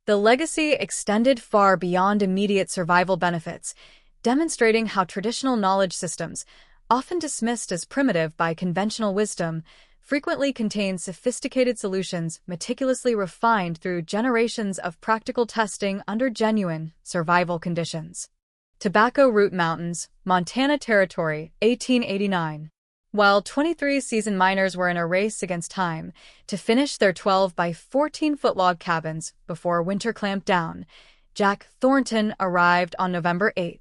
The legacy extended far beyond immediate survival benefits, demonstrating how traditional knowledge systems, often dismissed as primitive by conventional wisdom, frequently contain sophisticated solutions meticulously refined through generations of practical testing under genuine survival conditions. Tobacco Root Mountains, Montana Territory, 1889. While 23 seasoned miners were in a race against time to finish their 12 by 14-foot log cabins before winter clamped down, Jack Thornton arrived on November 8th.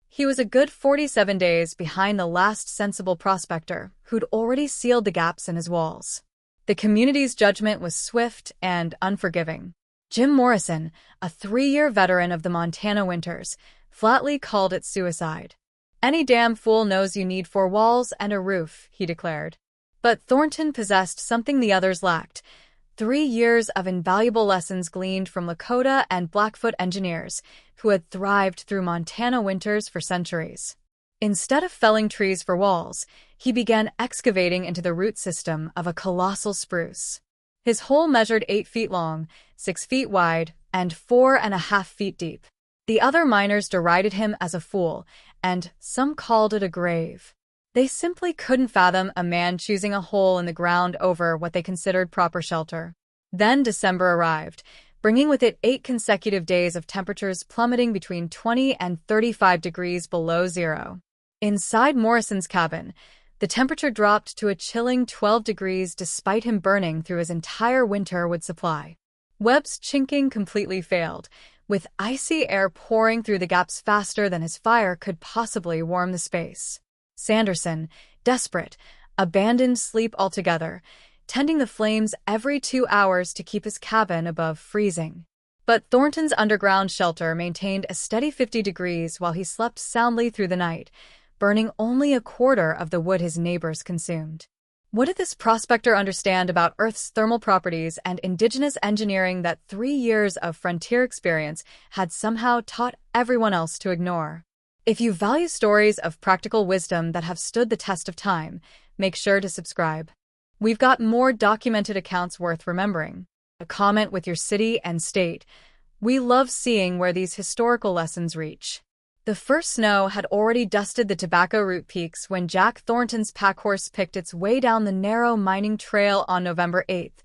He was a good 47 days behind the last sensible prospector who'd already sealed the gaps in his walls. The community's judgment was swift and unforgiving. Jim Morrison, a 3-year veteran of the Montana winters, flatly called it suicide. "Any damn fool knows you need 4 walls and a roof," he declared. But Thornton possessed something the others lacked: 3 years of invaluable lessons gleaned from Lakota and Blackfoot engineers who had thrived through Montana winters for centuries. Instead of felling trees for walls, he began excavating into the root system of a colossal spruce. His hole measured 8 feet long, 6 feet wide, and 4.5 feet deep. The other miners derided him as a fool, and some called it a grave. They simply couldn't fathom a man choosing a hole in the ground over what they considered proper shelter. Then December arrived, bringing with it 8 consecutive days of temperatures plummeting between 20 and 35 degrees below zero. Inside Morrison's cabin, the temperature dropped to a chilling 12 degrees despite him burning through his entire winter wood supply. Webb's chinking completely failed, with icy air pouring through the gaps faster than his fire could possibly warm the space. Sanderson, desperate, abandoned sleep altogether, tending the flames every 2 hours to keep his cabin above freezing. But Thornton's underground shelter maintained a steady 50 degrees while he slept soundly through the night, burning only a quarter of the wood his neighbors consumed. What did this prospector understand about Earth's thermal properties and indigenous engineering that 3 years of frontier experience had somehow taught everyone else to ignore? If you value stories of practical wisdom that have stood the test of time, make sure to subscribe. We've got more documented accounts worth remembering. A comment with your city and state. We love seeing where these historical lessons reach. The first snow had already dusted the Tobacco Root Peaks when Jack Thornton's packhorse picked its way down the narrow mining trail on November 8,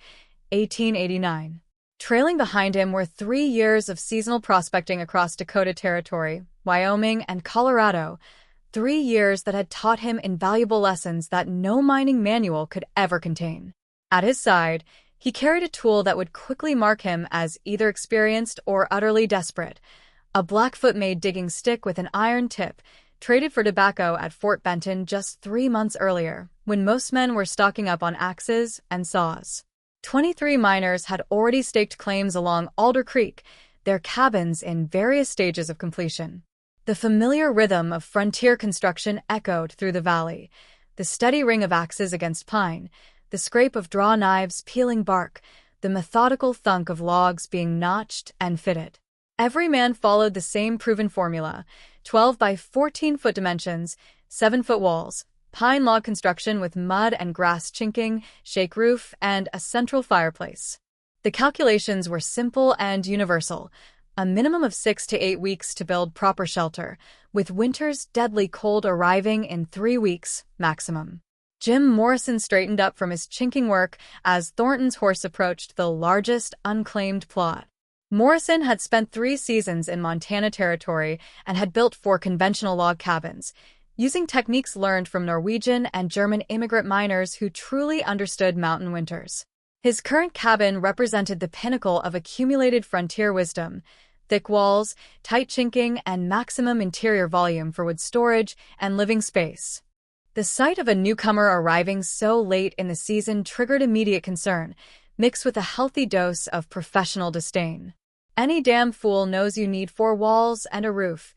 1889. Trailing behind him were 3 years of seasonal prospecting across Dakota Territory, Wyoming, and Colorado, 3 years that had taught him invaluable lessons that no mining manual could ever contain. At his side, he carried a tool that would quickly mark him as either experienced or utterly desperate: a Blackfoot-made digging stick with an iron tip, traded for tobacco at Fort Benton just 3 months earlier, when most men were stocking up on axes and saws. 23 miners had already staked claims along Alder Creek, their cabins in various stages of completion. The familiar rhythm of frontier construction echoed through the valley: the steady ring of axes against pine, the scrape of draw knives peeling bark, the methodical thunk of logs being notched and fitted. Every man followed the same proven formula: 12 by 14-foot dimensions, 7-foot walls, pine log construction with mud and grass chinking, shake roof, and a central fireplace. The calculations were simple and universal: a minimum of 6 to 8 weeks to build proper shelter, with winter's deadly cold arriving in 3 weeks maximum. Jim Morrison straightened up from his chinking work as Thornton's horse approached the largest unclaimed plot. Morrison had spent 3 seasons in Montana Territory and had built 4 conventional log cabins, using techniques learned from Norwegian and German immigrant miners who truly understood mountain winters. His current cabin represented the pinnacle of accumulated frontier wisdom: thick walls, tight chinking, and maximum interior volume for wood storage and living space. The sight of a newcomer arriving so late in the season triggered immediate concern, mixed with a healthy dose of professional disdain. "Any damn fool knows you need 4 walls and a roof,"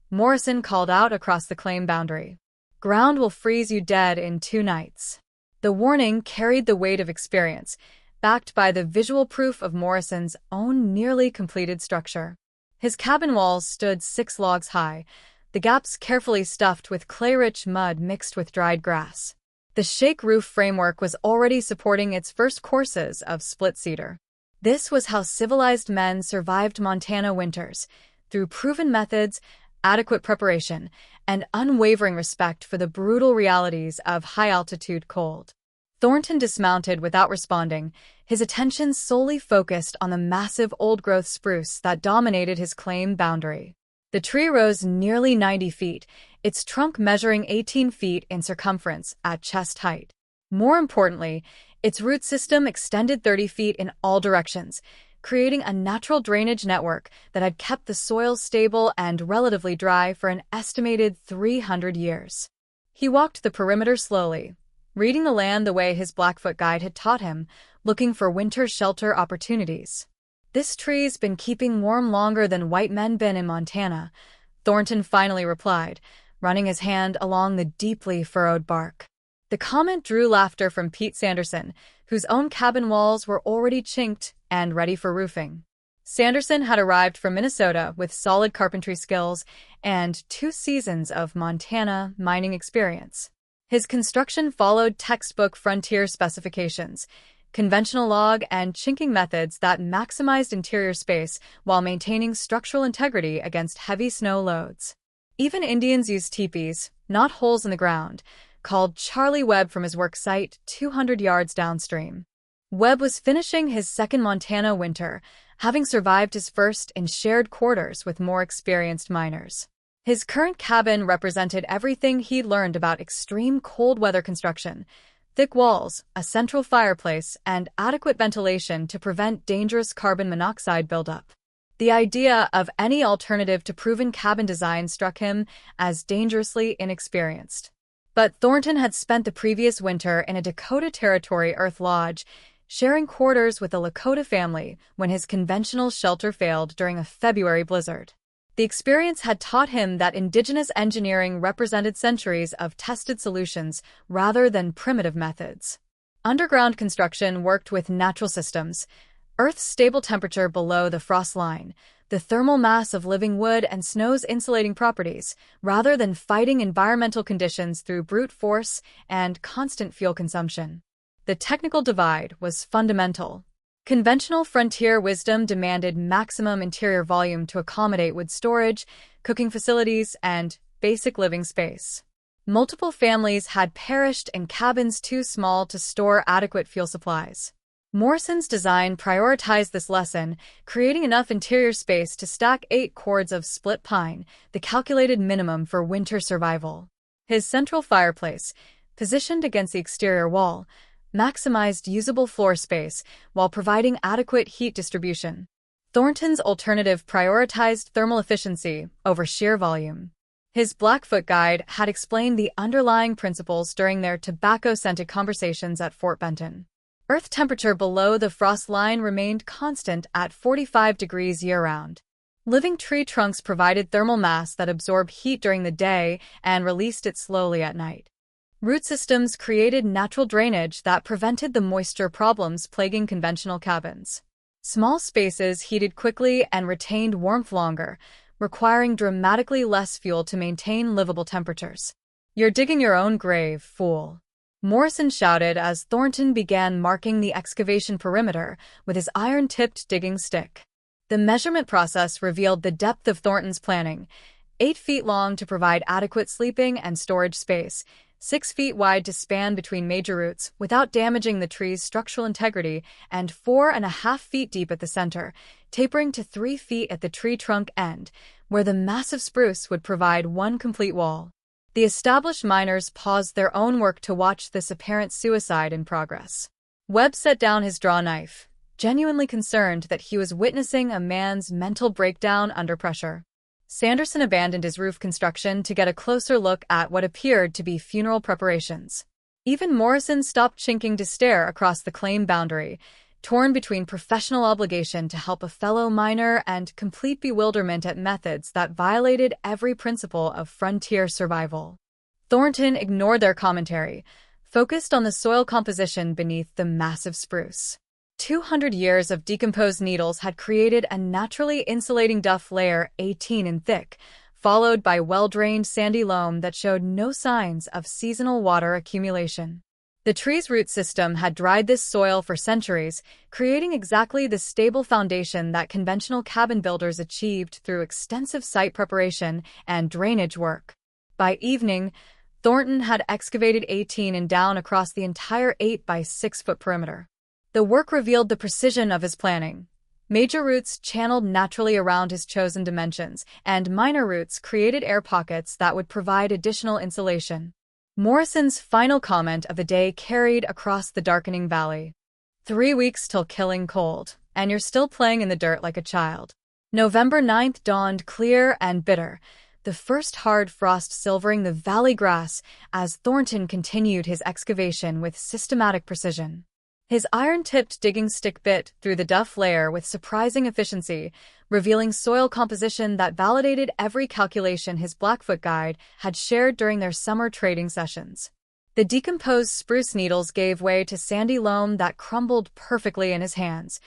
Morrison called out across the claim boundary. "Ground will freeze you dead in 2 nights." The warning carried the weight of experience, backed by the visual proof of Morrison's own nearly completed structure. His cabin walls stood 6 logs high, the gaps carefully stuffed with clay-rich mud mixed with dried grass. The shake roof framework was already supporting its first courses of split cedar. This was how civilized men survived Montana winters, through proven methods, adequate preparation, and unwavering respect for the brutal realities of high-altitude cold. Thornton dismounted without responding, his attention solely focused on the massive old-growth spruce that dominated his claim boundary. The tree rose nearly 90 feet, its trunk measuring 18 feet in circumference at chest height. More importantly, its root system extended 30 feet in all directions, creating a natural drainage network that had kept the soil stable and relatively dry for an estimated 300 years. He walked the perimeter slowly, reading the land the way his Blackfoot guide had taught him, looking for winter shelter opportunities. "This tree's been keeping warm longer than white men been in Montana," Thornton finally replied, running his hand along the deeply furrowed bark. The comment drew laughter from Pete Sanderson, whose own cabin walls were already chinked and ready for roofing. Sanderson had arrived from Minnesota with solid carpentry skills and 2 seasons of Montana mining experience. His construction followed textbook frontier specifications, conventional log and chinking methods that maximized interior space while maintaining structural integrity against heavy snow loads. Even Indians used teepees, not holes in the ground, called Charlie Webb from his work site 200 yards downstream. Webb was finishing his second Montana winter, having survived his first in shared quarters with more experienced miners. His current cabin represented everything he'd learned about extreme cold weather construction: thick walls, a central fireplace, and adequate ventilation to prevent dangerous carbon monoxide buildup. The idea of any alternative to proven cabin design struck him as dangerously inexperienced. But Thornton had spent the previous winter in a Dakota Territory earth lodge, sharing quarters with a Lakota family when his conventional shelter failed during a February blizzard. The experience had taught him that indigenous engineering represented centuries of tested solutions rather than primitive methods. Underground construction worked with natural systems: Earth's stable temperature below the frost line, the thermal mass of living wood, and snow's insulating properties, rather than fighting environmental conditions through brute force and constant fuel consumption. The technical divide was fundamental. Conventional frontier wisdom demanded maximum interior volume to accommodate wood storage, cooking facilities, and basic living space. Multiple families had perished in cabins too small to store adequate fuel supplies. Morrison's design prioritized this lesson, creating enough interior space to stack 8 cords of split pine, the calculated minimum for winter survival. His central fireplace, positioned against the exterior wall, maximized usable floor space while providing adequate heat distribution. Thornton's alternative prioritized thermal efficiency over sheer volume. His Blackfoot guide had explained the underlying principles during their tobacco-scented conversations at Fort Benton. Earth temperature below the frost line remained constant at 45 degrees year-round. Living tree trunks provided thermal mass that absorbed heat during the day and released it slowly at night. Root systems created natural drainage that prevented the moisture problems plaguing conventional cabins. Small spaces heated quickly and retained warmth longer, requiring dramatically less fuel to maintain livable temperatures. "You're digging your own grave, fool," Morrison shouted as Thornton began marking the excavation perimeter with his iron-tipped digging stick. The measurement process revealed the depth of Thornton's planning: 8 feet long to provide adequate sleeping and storage space, 6 feet wide to span between major roots without damaging the tree's structural integrity, and 4.5 feet deep at the center, tapering to 3 feet at the tree trunk end, where the massive spruce would provide one complete wall. The established miners paused their own work to watch this apparent suicide in progress. Webb set down his draw knife, genuinely concerned that he was witnessing a man's mental breakdown under pressure. Sanderson abandoned his roof construction to get a closer look at what appeared to be funeral preparations. Even Morrison stopped chinking to stare across the claim boundary, torn between professional obligation to help a fellow miner and complete bewilderment at methods that violated every principle of frontier survival. Thornton ignored their commentary, focused on the soil composition beneath the massive spruce. 200 years of decomposed needles had created a naturally insulating duff layer 18 in thick, followed by well-drained sandy loam that showed no signs of seasonal water accumulation. The tree's root system had dried this soil for centuries, creating exactly the stable foundation that conventional cabin builders achieved through extensive site preparation and drainage work. By evening, Thornton had excavated 18 and down across the entire 8 by 6 foot perimeter. The work revealed the precision of his planning. Major roots channeled naturally around his chosen dimensions, and minor roots created air pockets that would provide additional insulation. Morrison's final comment of the day carried across the darkening valley. 3 weeks till killing cold, and you're still playing in the dirt like a child. November 9th dawned clear and bitter, the first hard frost silvering the valley grass as Thornton continued his excavation with systematic precision. His iron-tipped digging stick bit through the duff layer with surprising efficiency, revealing soil composition that validated every calculation his Blackfoot guide had shared during their summer trading sessions. The decomposed spruce needles gave way to sandy loam that crumbled perfectly in his hands,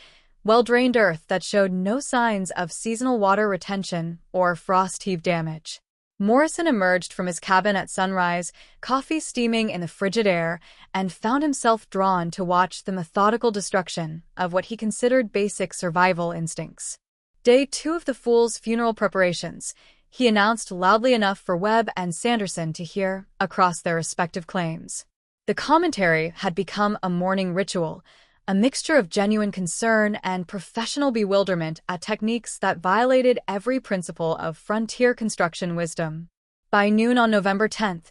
well-drained earth that showed no signs of seasonal water retention or frost heave damage. Morrison emerged from his cabin at sunrise, coffee steaming in the frigid air, and found himself drawn to watch the methodical destruction of what he considered basic survival instincts. Day 2 of the Fool's funeral preparations, he announced loudly enough for Webb and Sanderson to hear across their respective claims. The commentary had become a morning ritual, a mixture of genuine concern and professional bewilderment at techniques that violated every principle of frontier construction wisdom. By noon on November 10th,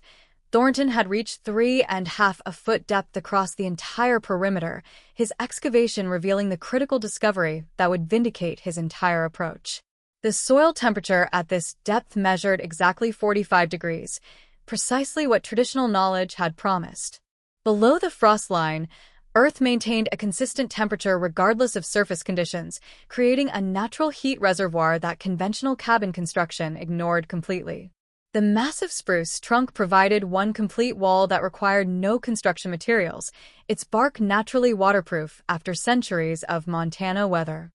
Thornton had reached 3.5 foot depth across the entire perimeter, his excavation revealing the critical discovery that would vindicate his entire approach. The soil temperature at this depth measured exactly 45 degrees, precisely what traditional knowledge had promised. Below the frost line, Earth maintained a consistent temperature regardless of surface conditions, creating a natural heat reservoir that conventional cabin construction ignored completely. The massive spruce trunk provided one complete wall that required no construction materials, its bark naturally waterproof after centuries of Montana weather.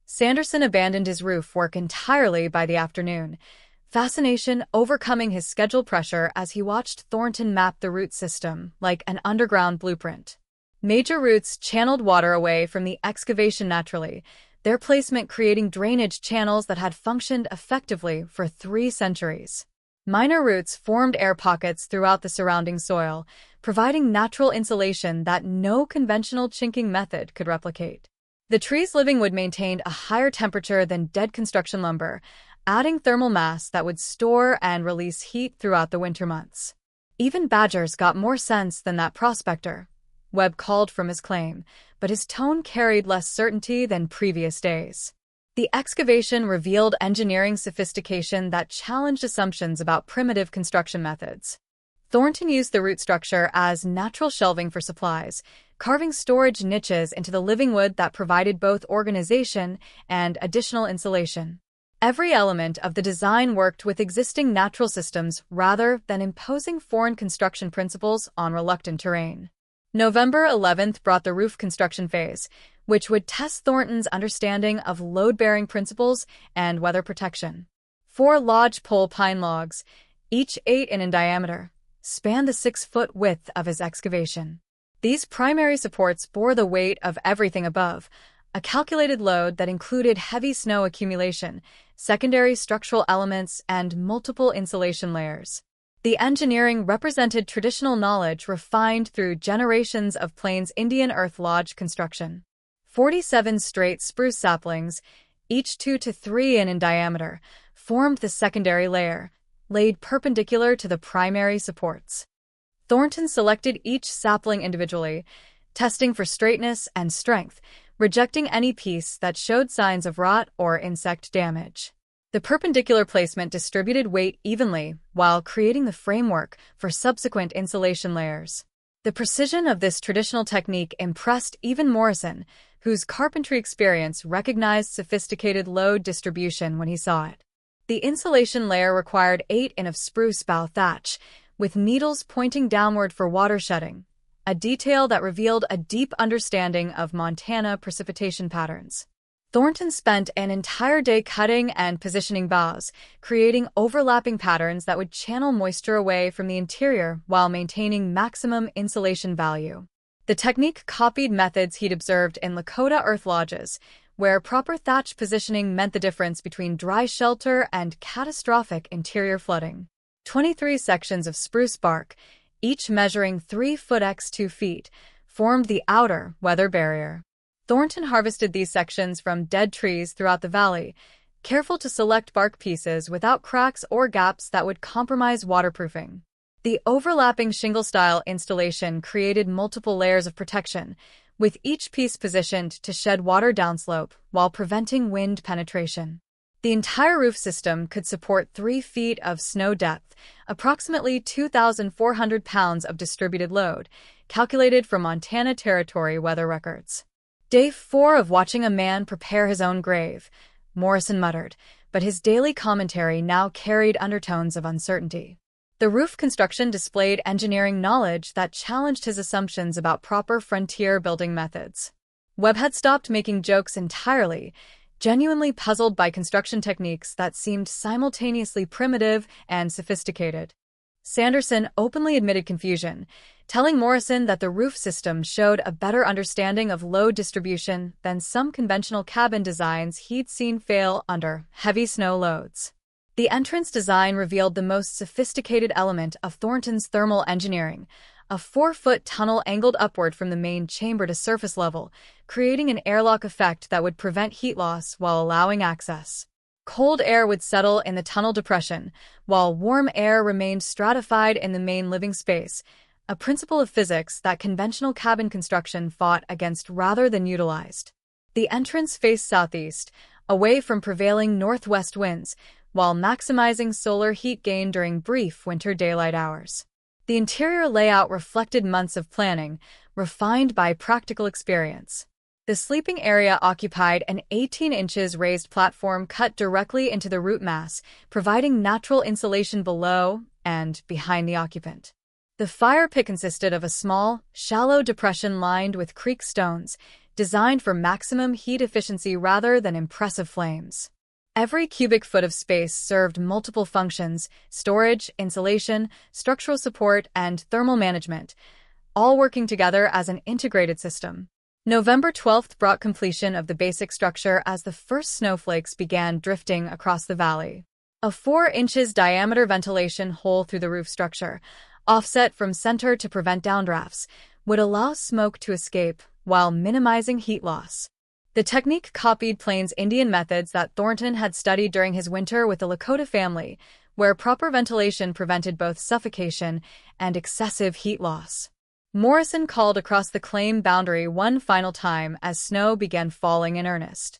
Sanderson abandoned his roof work entirely by the afternoon, fascination overcoming his schedule pressure as he watched Thornton map the root system like an underground blueprint. Major roots channeled water away from the excavation naturally, their placement creating drainage channels that had functioned effectively for 3 centuries. Minor roots formed air pockets throughout the surrounding soil, providing natural insulation that no conventional chinking method could replicate. The tree's living wood maintained a higher temperature than dead construction lumber, adding thermal mass that would store and release heat throughout the winter months. Even badgers got more sense than that prospector, Webb called from his claim, but his tone carried less certainty than previous days. The excavation revealed engineering sophistication that challenged assumptions about primitive construction methods. Thornton used the root structure as natural shelving for supplies, carving storage niches into the living wood that provided both organization and additional insulation. Every element of the design worked with existing natural systems rather than imposing foreign construction principles on reluctant terrain. November 11th brought the roof construction phase, which would test Thornton's understanding of load-bearing principles and weather protection. 4 lodgepole pine logs, each 8 in diameter, spanned the 6-foot width of his excavation. These primary supports bore the weight of everything above, a calculated load that included heavy snow accumulation, secondary structural elements, and multiple insulation layers. The engineering represented traditional knowledge refined through generations of Plains Indian earth lodge construction. 47 straight spruce saplings, each 2 to 3 in diameter, formed the secondary layer, laid perpendicular to the primary supports. Thornton selected each sapling individually, testing for straightness and strength, rejecting any piece that showed signs of rot or insect damage. The perpendicular placement distributed weight evenly while creating the framework for subsequent insulation layers. The precision of this traditional technique impressed even Morrison, whose carpentry experience recognized sophisticated load distribution when he saw it. The insulation layer required 8 in of spruce bough thatch, with needles pointing downward for water shedding, a detail that revealed a deep understanding of Montana precipitation patterns. Thornton spent an entire day cutting and positioning boughs, creating overlapping patterns that would channel moisture away from the interior while maintaining maximum insulation value. The technique copied methods he'd observed in Lakota earth lodges, where proper thatch positioning meant the difference between dry shelter and catastrophic interior flooding. 23 sections of spruce bark, each measuring 3 foot x 2 feet, formed the outer weather barrier. Thornton harvested these sections from dead trees throughout the valley, careful to select bark pieces without cracks or gaps that would compromise waterproofing. The overlapping shingle-style installation created multiple layers of protection, with each piece positioned to shed water downslope while preventing wind penetration. The entire roof system could support 3 feet of snow depth, approximately 2,400 pounds of distributed load, calculated from Montana Territory weather records. Day 4 of watching a man prepare his own grave, Morrison muttered, but his daily commentary now carried undertones of uncertainty. The roof construction displayed engineering knowledge that challenged his assumptions about proper frontier building methods. Webb had stopped making jokes entirely, genuinely puzzled by construction techniques that seemed simultaneously primitive and sophisticated. Sanderson openly admitted confusion, telling Morrison that the roof system showed a better understanding of load distribution than some conventional cabin designs he'd seen fail under heavy snow loads. The entrance design revealed the most sophisticated element of Thornton's thermal engineering, a 4-foot tunnel angled upward from the main chamber to surface level, creating an airlock effect that would prevent heat loss while allowing access. Cold air would settle in the tunnel depression, while warm air remained stratified in the main living space, a principle of physics that conventional cabin construction fought against rather than utilized. The entrance faced southeast, away from prevailing northwest winds, while maximizing solar heat gain during brief winter daylight hours. The interior layout reflected months of planning, refined by practical experience. The sleeping area occupied an 18 inches raised platform cut directly into the root mass, providing natural insulation below and behind the occupant. The fire pit consisted of a small, shallow depression lined with creek stones, designed for maximum heat efficiency rather than impressive flames. Every cubic foot of space served multiple functions: storage, insulation, structural support, and thermal management, all working together as an integrated system. November 12th brought completion of the basic structure as the first snowflakes began drifting across the valley. A 4 inches diameter ventilation hole through the roof structure, offset from center to prevent downdrafts, would allow smoke to escape while minimizing heat loss. The technique copied Plains Indian methods that Thornton had studied during his winter with the Lakota family, where proper ventilation prevented both suffocation and excessive heat loss. Morrison called across the claim boundary one final time as snow began falling in earnest.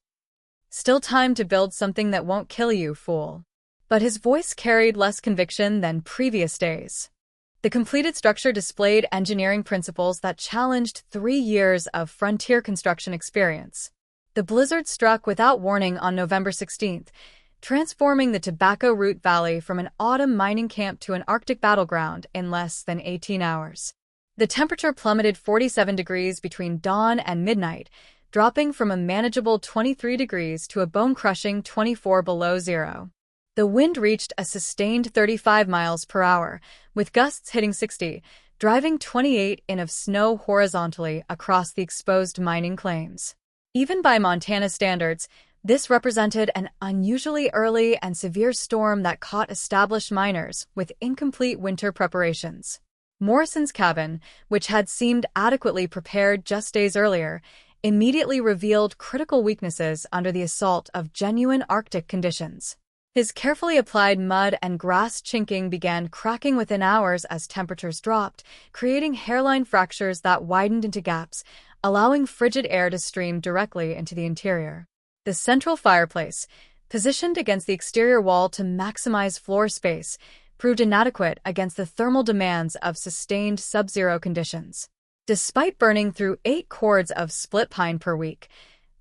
"Still time to build something that won't kill you, fool." But his voice carried less conviction than previous days. The completed structure displayed engineering principles that challenged 3 years of frontier construction experience. The blizzard struck without warning on November 16th, transforming the Tobacco Root Valley from an autumn mining camp to an Arctic battleground in less than 18 hours. The temperature plummeted 47 degrees between dawn and midnight, dropping from a manageable 23 degrees to a bone-crushing 24 below zero. The wind reached a sustained 35 miles per hour, with gusts hitting 60, driving 28 in of snow horizontally across the exposed mining claims. Even by Montana standards, this represented an unusually early and severe storm that caught established miners with incomplete winter preparations. Morrison's cabin, which had seemed adequately prepared just days earlier, immediately revealed critical weaknesses under the assault of genuine Arctic conditions. His carefully applied mud and grass chinking began cracking within hours as temperatures dropped, creating hairline fractures that widened into gaps, allowing frigid air to stream directly into the interior. The central fireplace, positioned against the exterior wall to maximize floor space, proved inadequate against the thermal demands of sustained sub-zero conditions. Despite burning through 8 cords of split pine per week,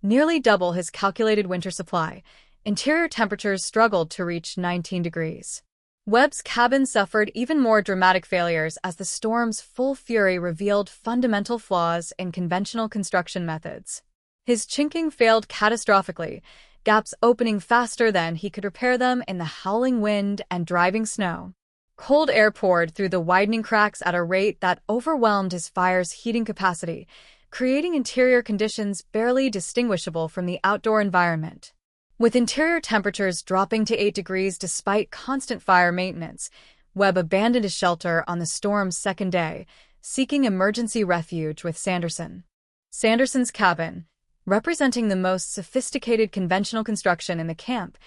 nearly double his calculated winter supply, interior temperatures struggled to reach 19 degrees. Webb's cabin suffered even more dramatic failures as the storm's full fury revealed fundamental flaws in conventional construction methods. His chinking failed catastrophically, gaps opening faster than he could repair them in the howling wind and driving snow. Cold air poured through the widening cracks at a rate that overwhelmed his fire's heating capacity, creating interior conditions barely distinguishable from the outdoor environment. With interior temperatures dropping to 8 degrees despite constant fire maintenance, Webb abandoned his shelter on the storm's second day, seeking emergency refuge with Sanderson. Sanderson's cabin, representing the most sophisticated conventional construction in the camp,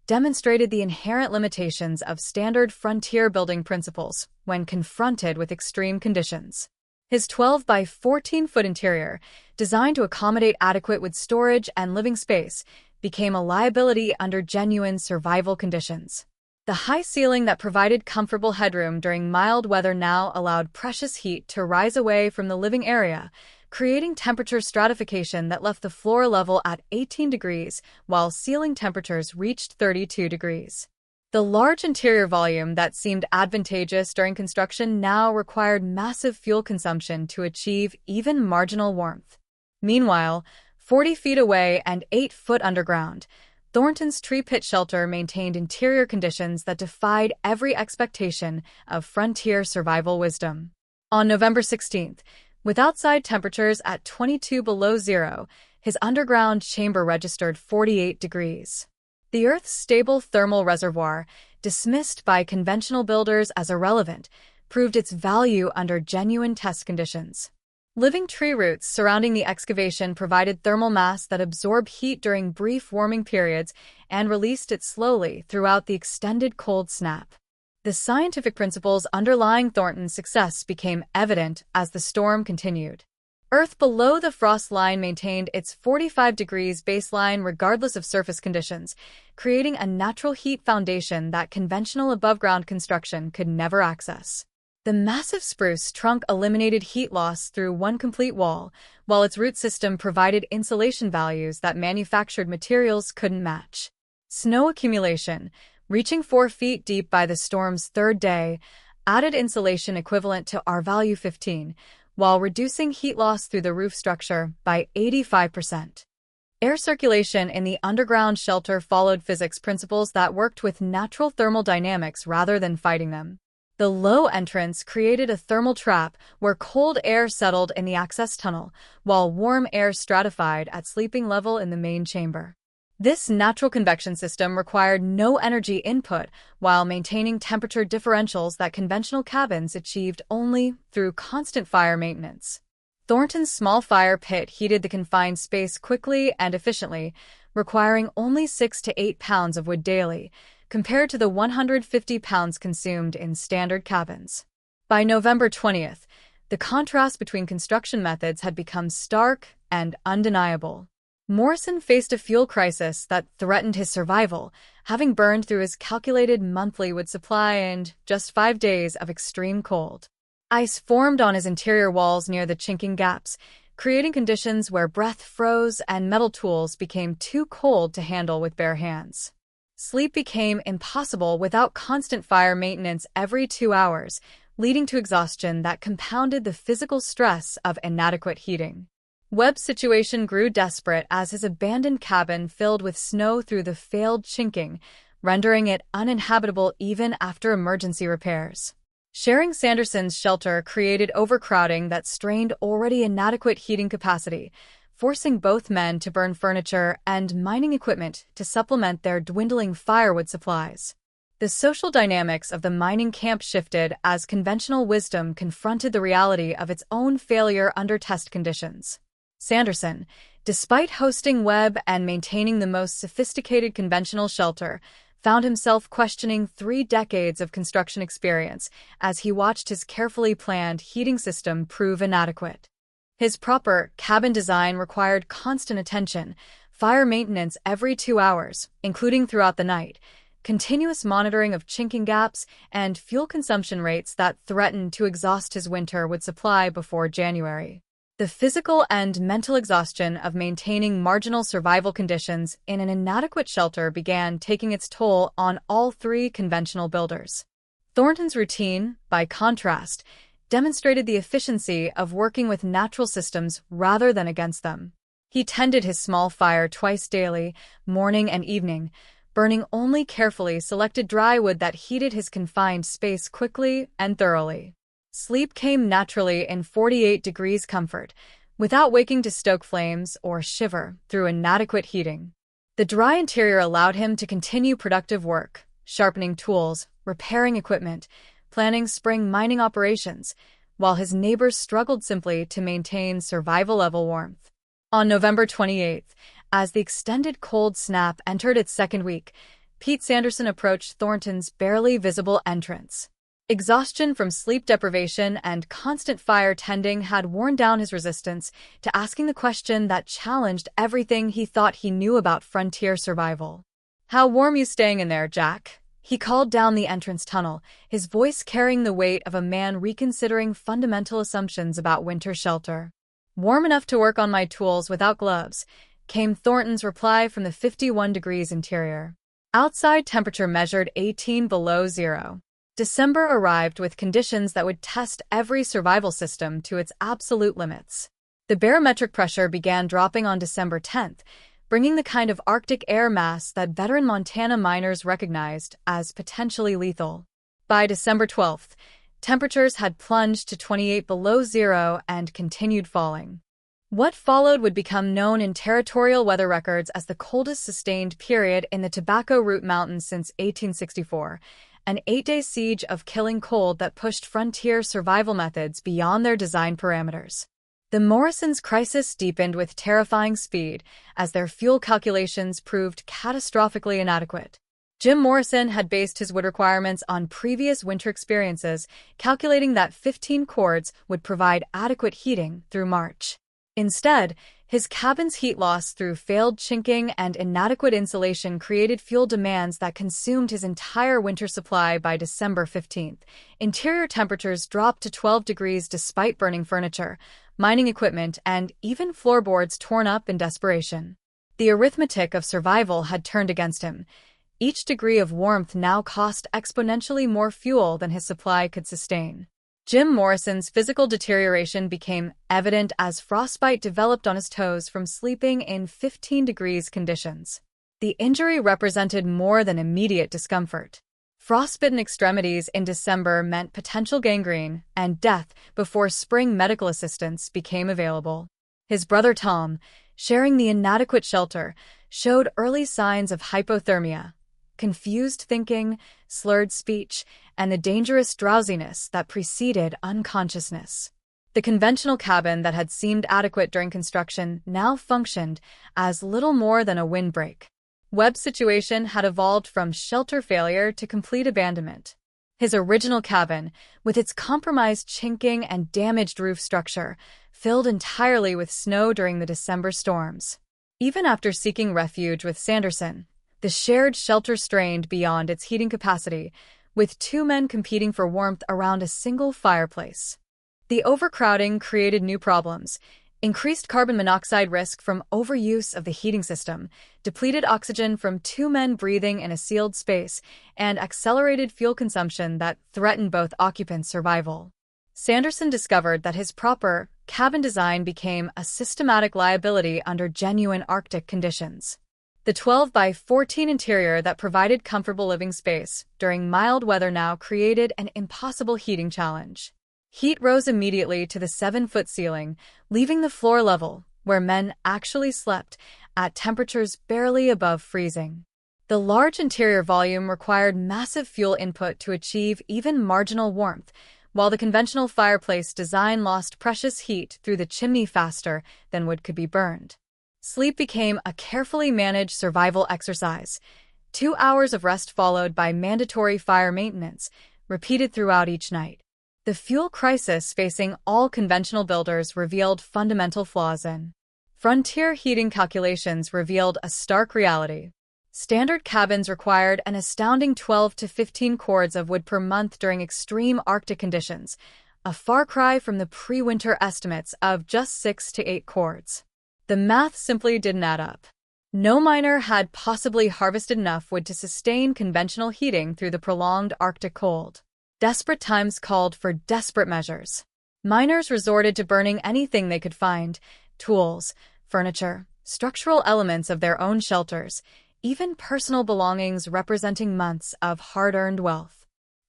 demonstrated the inherent limitations of standard frontier building principles when confronted with extreme conditions. His 12 by 14-foot interior, designed to accommodate adequate wood storage and living space, became a liability under genuine survival conditions. The high ceiling that provided comfortable headroom during mild weather now allowed precious heat to rise away from the living area, creating temperature stratification that left the floor level at 18 degrees while ceiling temperatures reached 32 degrees. The large interior volume that seemed advantageous during construction now required massive fuel consumption to achieve even marginal warmth. Meanwhile, 40 feet away and 8 foot underground, Thornton's tree pit shelter maintained interior conditions that defied every expectation of frontier survival wisdom. On November 16th, with outside temperatures at 22 below zero, his underground chamber registered 48 degrees. The Earth's stable thermal reservoir, dismissed by conventional builders as irrelevant, proved its value under genuine test conditions. Living tree roots surrounding the excavation provided thermal mass that absorbed heat during brief warming periods and released it slowly throughout the extended cold snap. The scientific principles underlying Thornton's success became evident as the storm continued. Earth below the frost line maintained its 45 degrees baseline regardless of surface conditions, creating a natural heat foundation that conventional above-ground construction could never access. The massive spruce trunk eliminated heat loss through one complete wall, while its root system provided insulation values that manufactured materials couldn't match. Snow accumulation, reaching 4 feet deep by the storm's third day, added insulation equivalent to R-value 15, while reducing heat loss through the roof structure by 85%. Air circulation in the underground shelter followed physics principles that worked with natural thermal dynamics rather than fighting them. The low entrance created a thermal trap where cold air settled in the access tunnel, while warm air stratified at sleeping level in the main chamber. This natural convection system required no energy input while maintaining temperature differentials that conventional cabins achieved only through constant fire maintenance. Thornton's small fire pit heated the confined space quickly and efficiently, requiring only 6 to 8 pounds of wood daily, compared to the 150 pounds consumed in standard cabins. By November 20th, the contrast between construction methods had become stark and undeniable. Morrison faced a fuel crisis that threatened his survival, having burned through his calculated monthly wood supply in just 5 days of extreme cold. Ice formed on his interior walls near the chinking gaps, creating conditions where breath froze and metal tools became too cold to handle with bare hands. Sleep became impossible without constant fire maintenance every 2 hours, leading to exhaustion that compounded the physical stress of inadequate heating. Webb's situation grew desperate as his abandoned cabin filled with snow through the failed chinking, rendering it uninhabitable even after emergency repairs. Sharing Sanderson's shelter created overcrowding that strained already inadequate heating capacity, forcing both men to burn furniture and mining equipment to supplement their dwindling firewood supplies. The social dynamics of the mining camp shifted as conventional wisdom confronted the reality of its own failure under test conditions. Sanderson, despite hosting Webb and maintaining the most sophisticated conventional shelter, found himself questioning 3 decades of construction experience as he watched his carefully planned heating system prove inadequate. His proper cabin design required constant attention, fire maintenance every 2 hours, including throughout the night, continuous monitoring of chinking gaps, and fuel consumption rates that threatened to exhaust his winter wood supply before January. The physical and mental exhaustion of maintaining marginal survival conditions in an inadequate shelter began taking its toll on all 3 conventional builders. Thornton's routine, by contrast, demonstrated the efficiency of working with natural systems rather than against them. He tended his small fire twice daily, morning and evening, burning only carefully selected dry wood that heated his confined space quickly and thoroughly. Sleep came naturally in 48 degrees comfort, without waking to stoke flames or shiver through inadequate heating. The dry interior allowed him to continue productive work, sharpening tools, repairing equipment, planning spring mining operations, while his neighbors struggled simply to maintain survival-level warmth. On November 28th, as the extended cold snap entered its second week, Pete Sanderson approached Thornton's barely visible entrance. Exhaustion from sleep deprivation and constant fire tending had worn down his resistance to asking the question that challenged everything he thought he knew about frontier survival. "How warm you staying in there, Jack?" He called down the entrance tunnel, his voice carrying the weight of a man reconsidering fundamental assumptions about winter shelter. "Warm enough to work on my tools without gloves," came Thornton's reply from the 51 degrees interior. Outside temperature measured 18 below zero. December arrived with conditions that would test every survival system to its absolute limits. The barometric pressure began dropping on December 10th, bringing the kind of Arctic air mass that veteran Montana miners recognized as potentially lethal. By December 12th, temperatures had plunged to 28 below zero and continued falling. What followed would become known in territorial weather records as the coldest sustained period in the Tobacco Root Mountains since 1864, an 8-day siege of killing cold that pushed frontier survival methods beyond their design parameters. The Morrisons' crisis deepened with terrifying speed as their fuel calculations proved catastrophically inadequate. Jim Morrison had based his wood requirements on previous winter experiences, calculating that 15 cords would provide adequate heating through March. Instead, his cabin's heat loss through failed chinking and inadequate insulation created fuel demands that consumed his entire winter supply by December 15th. Interior temperatures dropped to 12 degrees despite burning furniture, mining equipment, and even floorboards torn up in desperation. The arithmetic of survival had turned against him. Each degree of warmth now cost exponentially more fuel than his supply could sustain. Jim Morrison's physical deterioration became evident as frostbite developed on his toes from sleeping in 15 degrees conditions. The injury represented more than immediate discomfort. Frostbitten extremities in December meant potential gangrene and death before spring medical assistance became available. His brother Tom, sharing the inadequate shelter, showed early signs of hypothermia, confused thinking, slurred speech, and the dangerous drowsiness that preceded unconsciousness. The conventional cabin that had seemed adequate during construction now functioned as little more than a windbreak. Webb's situation had evolved from shelter failure to complete abandonment. His original cabin, with its compromised chinking and damaged roof structure, filled entirely with snow during the December storms. Even after seeking refuge with Sanderson, the shared shelter strained beyond its heating capacity, with two men competing for warmth around a single fireplace. The overcrowding created new problems: increased carbon monoxide risk from overuse of the heating system, depleted oxygen from two men breathing in a sealed space, and accelerated fuel consumption that threatened both occupants' survival. Sanderson discovered that his proper cabin design became a systematic liability under genuine Arctic conditions. The 12 by 14 interior that provided comfortable living space during mild weather now created an impossible heating challenge. Heat rose immediately to the 7-foot ceiling, leaving the floor level, where men actually slept, at temperatures barely above freezing. The large interior volume required massive fuel input to achieve even marginal warmth, while the conventional fireplace design lost precious heat through the chimney faster than wood could be burned. Sleep became a carefully managed survival exercise. 2 hours of rest followed by mandatory fire maintenance, repeated throughout each night. The fuel crisis facing all conventional builders revealed fundamental flaws in frontier heating calculations revealed a stark reality. Standard cabins required an astounding 12 to 15 cords of wood per month during extreme Arctic conditions, a far cry from the pre-winter estimates of just 6 to 8 cords. The math simply didn't add up. No miner had possibly harvested enough wood to sustain conventional heating through the prolonged Arctic cold. Desperate times called for desperate measures. Miners resorted to burning anything they could find: tools, furniture, structural elements of their own shelters, even personal belongings representing months of hard-earned wealth.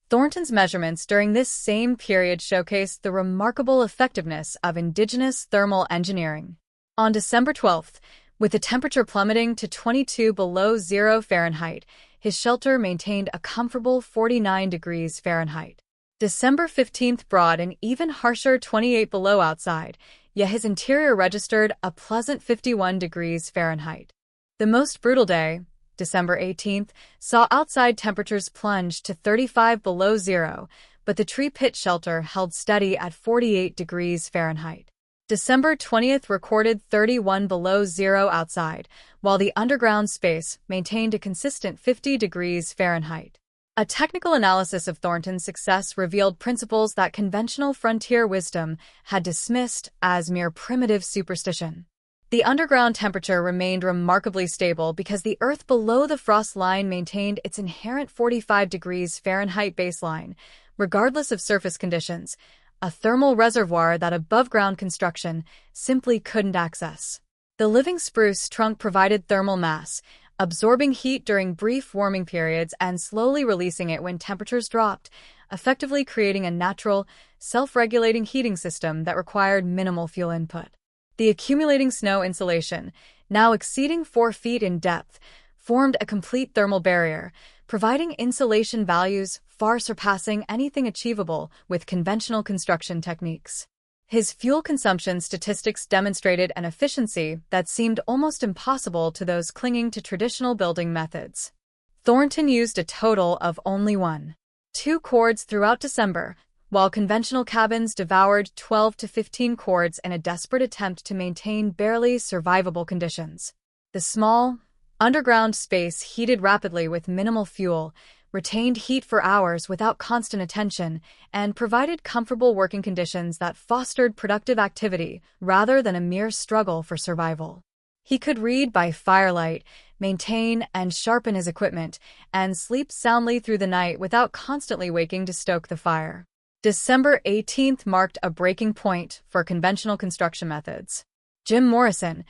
Thornton's measurements during this same period showcased the remarkable effectiveness of indigenous thermal engineering. On December 12th, with the temperature plummeting to 22 below zero Fahrenheit, his shelter maintained a comfortable 49 degrees Fahrenheit. December 15th brought an even harsher 28 below outside, yet his interior registered a pleasant 51 degrees Fahrenheit. The most brutal day, December 18th, saw outside temperatures plunge to 35 below zero, but the tree pit shelter held steady at 48 degrees Fahrenheit. December 20th recorded 31 below zero outside, while the underground space maintained a consistent 50 degrees Fahrenheit. A technical analysis of Thornton's success revealed principles that conventional frontier wisdom had dismissed as mere primitive superstition. The underground temperature remained remarkably stable because the Earth below the frost line maintained its inherent 45 degrees Fahrenheit baseline, regardless of surface conditions, a thermal reservoir that above-ground construction simply couldn't access. The living spruce trunk provided thermal mass, absorbing heat during brief warming periods and slowly releasing it when temperatures dropped, effectively creating a natural, self-regulating heating system that required minimal fuel input. The accumulating snow insulation, now exceeding 4 feet in depth, formed a complete thermal barrier, providing insulation values far surpassing anything achievable with conventional construction techniques. His fuel consumption statistics demonstrated an efficiency that seemed almost impossible to those clinging to traditional building methods. Thornton used a total of only 1.2 cords throughout December, while conventional cabins devoured 12 to 15 cords in a desperate attempt to maintain barely survivable conditions. The small, underground space heated rapidly with minimal fuel, retained heat for hours without constant attention, and provided comfortable working conditions that fostered productive activity rather than a mere struggle for survival. He could read by firelight, maintain and sharpen his equipment, and sleep soundly through the night without constantly waking to stoke the fire. December 18th marked a breaking point for conventional construction methods. Jim Morrison,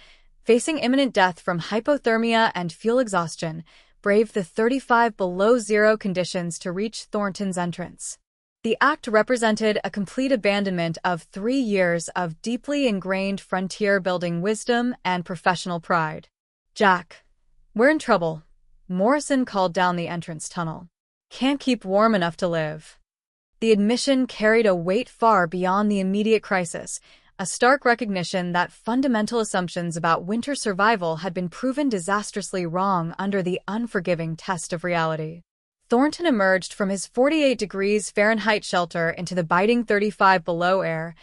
facing imminent death from hypothermia and fuel exhaustion, braved the 35 below zero conditions to reach Thornton's entrance. The act represented a complete abandonment of 3 years of deeply ingrained frontier building wisdom and professional pride. "Jack, we're in trouble," Morrison called down the entrance tunnel. "Can't keep warm enough to live." The admission carried a weight far beyond the immediate crisis, a stark recognition that fundamental assumptions about winter survival had been proven disastrously wrong under the unforgiving test of reality. Thornton emerged from his 48 degrees Fahrenheit shelter into the biting 35 below air,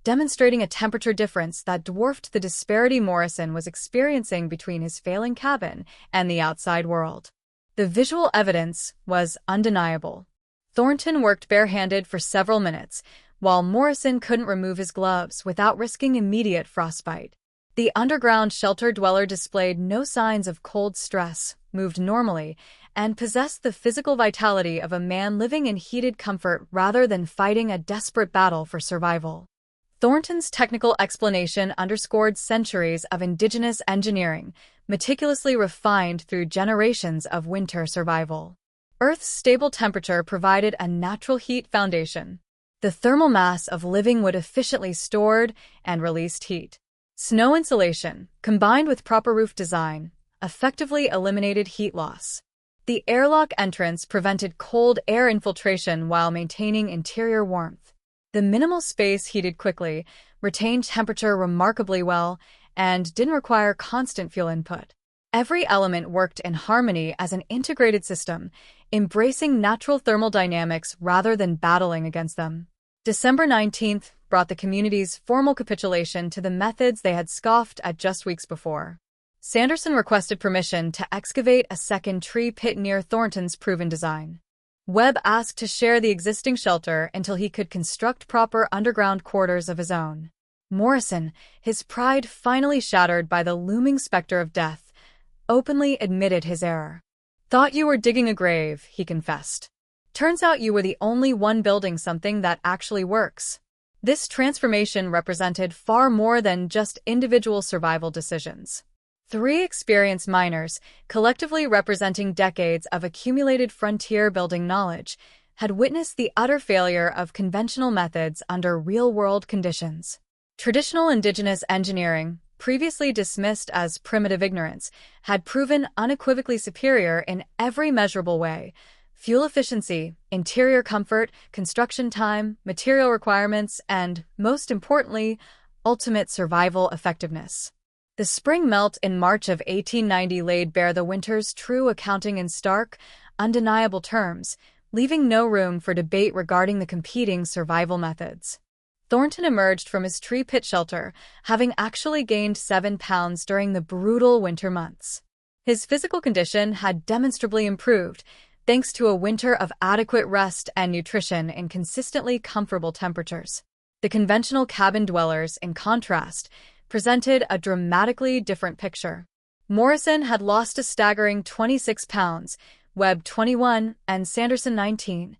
demonstrating a temperature difference that dwarfed the disparity Morrison was experiencing between his failing cabin and the outside world. The visual evidence was undeniable. Thornton worked barehanded for several minutes, while Morrison couldn't remove his gloves without risking immediate frostbite. The underground shelter dweller displayed no signs of cold stress, moved normally, and possessed the physical vitality of a man living in heated comfort rather than fighting a desperate battle for survival. Thornton's technical explanation underscored centuries of indigenous engineering, meticulously refined through generations of winter survival. Earth's stable temperature provided a natural heat foundation. The thermal mass of living wood efficiently stored and released heat. Snow insulation, combined with proper roof design, effectively eliminated heat loss. The airlock entrance prevented cold air infiltration while maintaining interior warmth. The minimal space heated quickly, retained temperature remarkably well, and didn't require constant fuel input. Every element worked in harmony as an integrated system, embracing natural thermal dynamics rather than battling against them. December 19th brought the community's formal capitulation to the methods they had scoffed at just weeks before. Sanderson requested permission to excavate a second tree pit near Thornton's proven design. Webb asked to share the existing shelter until he could construct proper underground quarters of his own. Morrison, his pride finally shattered by the looming specter of death, openly admitted his error. "Thought you were digging a grave," he confessed. "Turns out you were the only one building something that actually works." This transformation represented far more than just individual survival decisions. Three experienced miners, collectively representing decades of accumulated frontier-building knowledge, had witnessed the utter failure of conventional methods under real-world conditions. Traditional indigenous engineering, previously dismissed as primitive ignorance, had proven unequivocally superior in every measurable way: fuel efficiency, interior comfort, construction time, material requirements, and, most importantly, ultimate survival effectiveness. The spring melt in March of 1890 laid bare the winter's true accounting in stark, undeniable terms, leaving no room for debate regarding the competing survival methods. Thornton emerged from his tree pit shelter, having actually gained 7 pounds during the brutal winter months. His physical condition had demonstrably improved, thanks to a winter of adequate rest and nutrition in consistently comfortable temperatures. The conventional cabin dwellers, in contrast, presented a dramatically different picture. Morrison had lost a staggering 26 pounds, Webb 21, and Sanderson 19,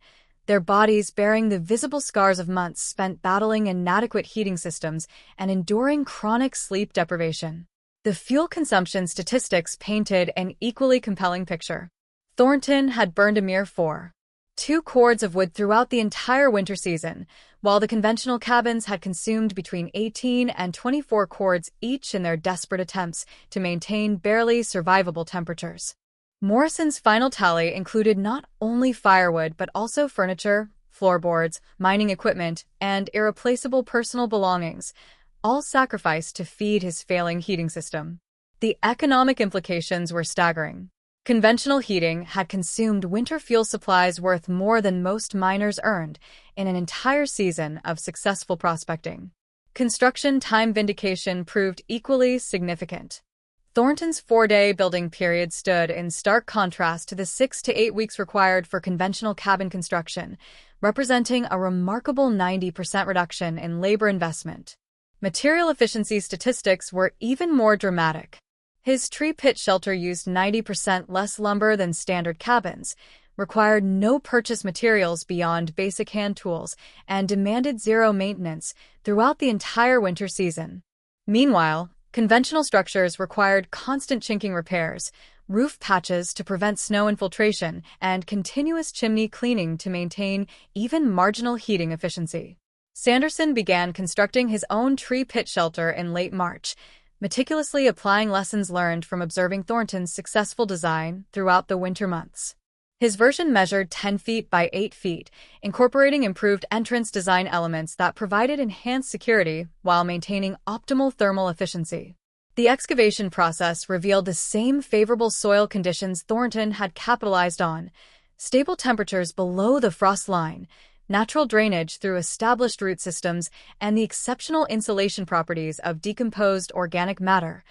their bodies bearing the visible scars of months spent battling inadequate heating systems and enduring chronic sleep deprivation. The fuel consumption statistics painted an equally compelling picture. Thornton had burned a mere 4.2 cords of wood throughout the entire winter season, while the conventional cabins had consumed between 18 and 24 cords each in their desperate attempts to maintain barely survivable temperatures. Morrison's final tally included not only firewood but also furniture, floorboards, mining equipment, and irreplaceable personal belongings, all sacrificed to feed his failing heating system. The economic implications were staggering. Conventional heating had consumed winter fuel supplies worth more than most miners earned in an entire season of successful prospecting. Construction time vindication proved equally significant. Thornton's 4-day building period stood in stark contrast to the 6 to 8 weeks required for conventional cabin construction, representing a remarkable 90% reduction in labor investment. Material efficiency statistics were even more dramatic. His tree pit shelter used 90% less lumber than standard cabins, required no purchased materials beyond basic hand tools, and demanded zero maintenance throughout the entire winter season. Meanwhile, conventional structures required constant chinking repairs, roof patches to prevent snow infiltration, and continuous chimney cleaning to maintain even marginal heating efficiency. Sanderson began constructing his own tree pit shelter in late March, meticulously applying lessons learned from observing Thornton's successful design throughout the winter months. His version measured 10 feet by 8 feet, incorporating improved entrance design elements that provided enhanced security while maintaining optimal thermal efficiency. The excavation process revealed the same favorable soil conditions Thornton had capitalized on: stable temperatures below the frost line, natural drainage through established root systems, and the exceptional insulation properties of decomposed organic matter,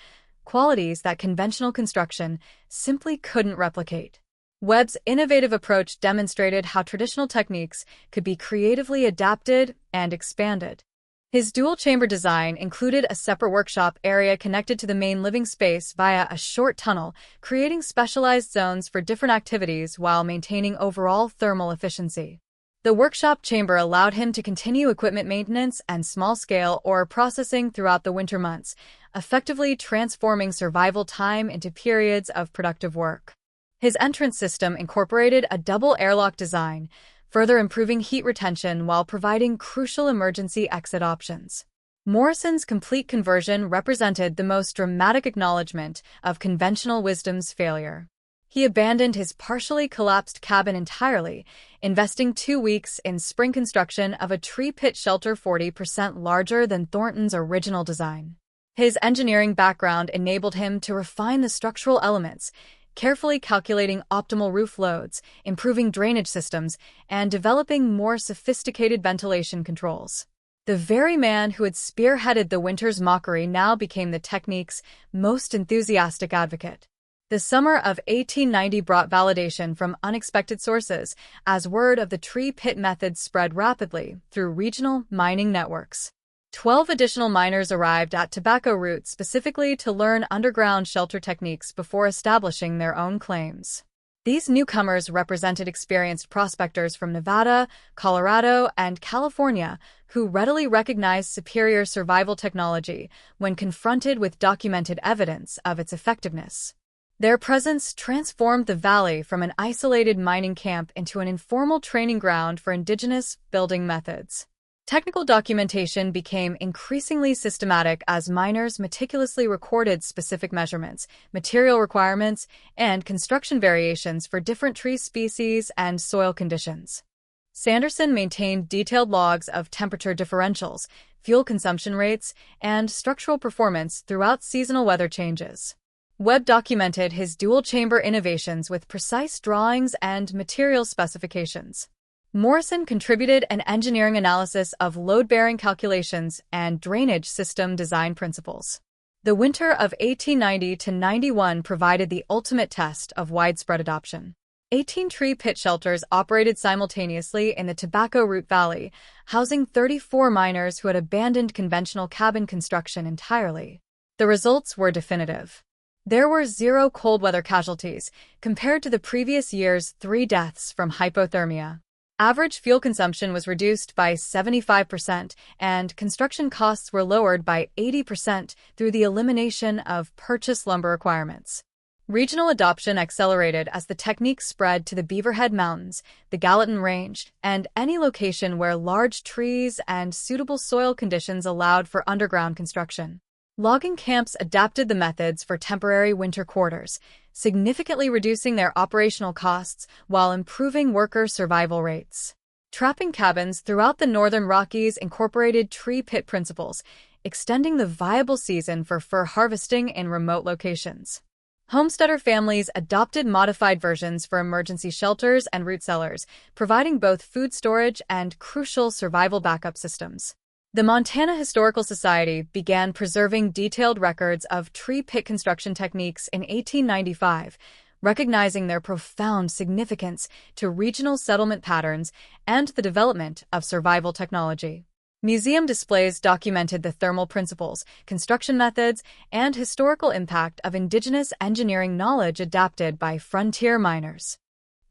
qualities that conventional construction simply couldn't replicate. Webb's innovative approach demonstrated how traditional techniques could be creatively adapted and expanded. His dual-chamber design included a separate workshop area connected to the main living space via a short tunnel, creating specialized zones for different activities while maintaining overall thermal efficiency. The workshop chamber allowed him to continue equipment maintenance and small-scale ore processing throughout the winter months, effectively transforming survival time into periods of productive work. His entrance system incorporated a double airlock design, further improving heat retention while providing crucial emergency exit options. Morrison's complete conversion represented the most dramatic acknowledgement of conventional wisdom's failure. He abandoned his partially collapsed cabin entirely, investing 2 weeks in spring construction of a tree pit shelter 40% larger than Thornton's original design. His engineering background enabled him to refine the structural elements, carefully calculating optimal roof loads, improving drainage systems, and developing more sophisticated ventilation controls. The very man who had spearheaded the winter's mockery now became the technique's most enthusiastic advocate. The summer of 1890 brought validation from unexpected sources as word of the tree pit method spread rapidly through regional mining networks. 12 additional miners arrived at Tobacco Root specifically to learn underground shelter techniques before establishing their own claims. These newcomers represented experienced prospectors from Nevada, Colorado, and California who readily recognized superior survival technology when confronted with documented evidence of its effectiveness. Their presence transformed the valley from an isolated mining camp into an informal training ground for indigenous building methods. Technical documentation became increasingly systematic as miners meticulously recorded specific measurements, material requirements, and construction variations for different tree species and soil conditions. Sanderson maintained detailed logs of temperature differentials, fuel consumption rates, and structural performance throughout seasonal weather changes. Webb documented his dual-chamber innovations with precise drawings and material specifications. Morrison contributed an engineering analysis of load-bearing calculations and drainage system design principles. The winter of 1890–91 provided the ultimate test of widespread adoption. 18 tree pit shelters operated simultaneously in the Tobacco Root Valley, housing 34 miners who had abandoned conventional cabin construction entirely. The results were definitive. There were 0 cold weather casualties, compared to the previous year's 3 deaths from hypothermia. Average fuel consumption was reduced by 75%, and construction costs were lowered by 80% through the elimination of purchased lumber requirements. Regional adoption accelerated as the technique spread to the Beaverhead Mountains, the Gallatin Range, and any location where large trees and suitable soil conditions allowed for underground construction. Logging camps adapted the methods for temporary winter quarters, significantly reducing their operational costs while improving worker survival rates. Trapping cabins throughout the northern Rockies incorporated tree pit principles, extending the viable season for fur harvesting in remote locations. Homesteader families adopted modified versions for emergency shelters and root cellars, providing both food storage and crucial survival backup systems. The Montana Historical Society began preserving detailed records of tree pit construction techniques in 1895, recognizing their profound significance to regional settlement patterns and the development of survival technology. Museum displays documented the thermal principles, construction methods, and historical impact of indigenous engineering knowledge adapted by frontier miners.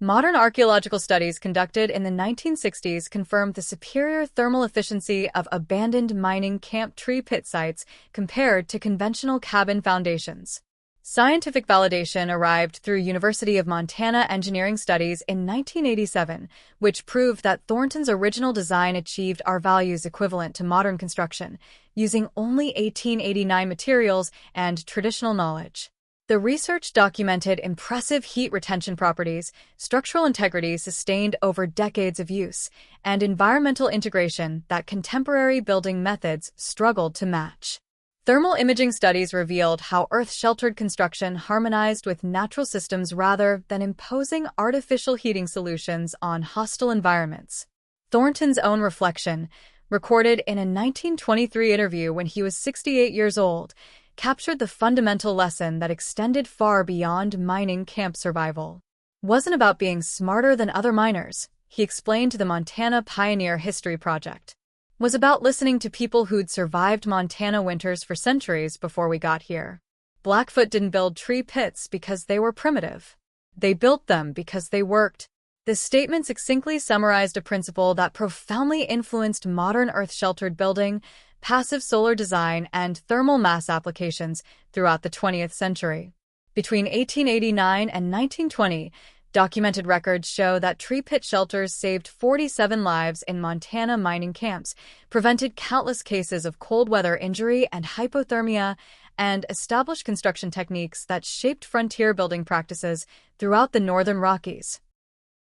Modern archaeological studies conducted in the 1960s confirmed the superior thermal efficiency of abandoned mining camp tree pit sites compared to conventional cabin foundations. Scientific validation arrived through University of Montana engineering studies in 1987, which proved that Thornton's original design achieved R-values equivalent to modern construction, using only 1889 materials and traditional knowledge. The research documented impressive heat retention properties, structural integrity sustained over decades of use, and environmental integration that contemporary building methods struggled to match. Thermal imaging studies revealed how earth-sheltered construction harmonized with natural systems rather than imposing artificial heating solutions on hostile environments. Thornton's own reflection, recorded in a 1923 interview when he was 68 years old, captured the fundamental lesson that extended far beyond mining camp survival. Wasn't about being smarter than other miners, he explained to the Montana Pioneer History Project. Was about listening to people who'd survived Montana winters for centuries before we got here. Blackfoot didn't build tree pits because they were primitive. They built them because they worked. This statement succinctly summarized a principle that profoundly influenced modern earth-sheltered building, passive solar design, and thermal mass applications throughout the 20th century. Between 1889 and 1920, documented records show that tree pit shelters saved 47 lives in Montana mining camps, prevented countless cases of cold weather injury and hypothermia, and established construction techniques that shaped frontier building practices throughout the northern Rockies.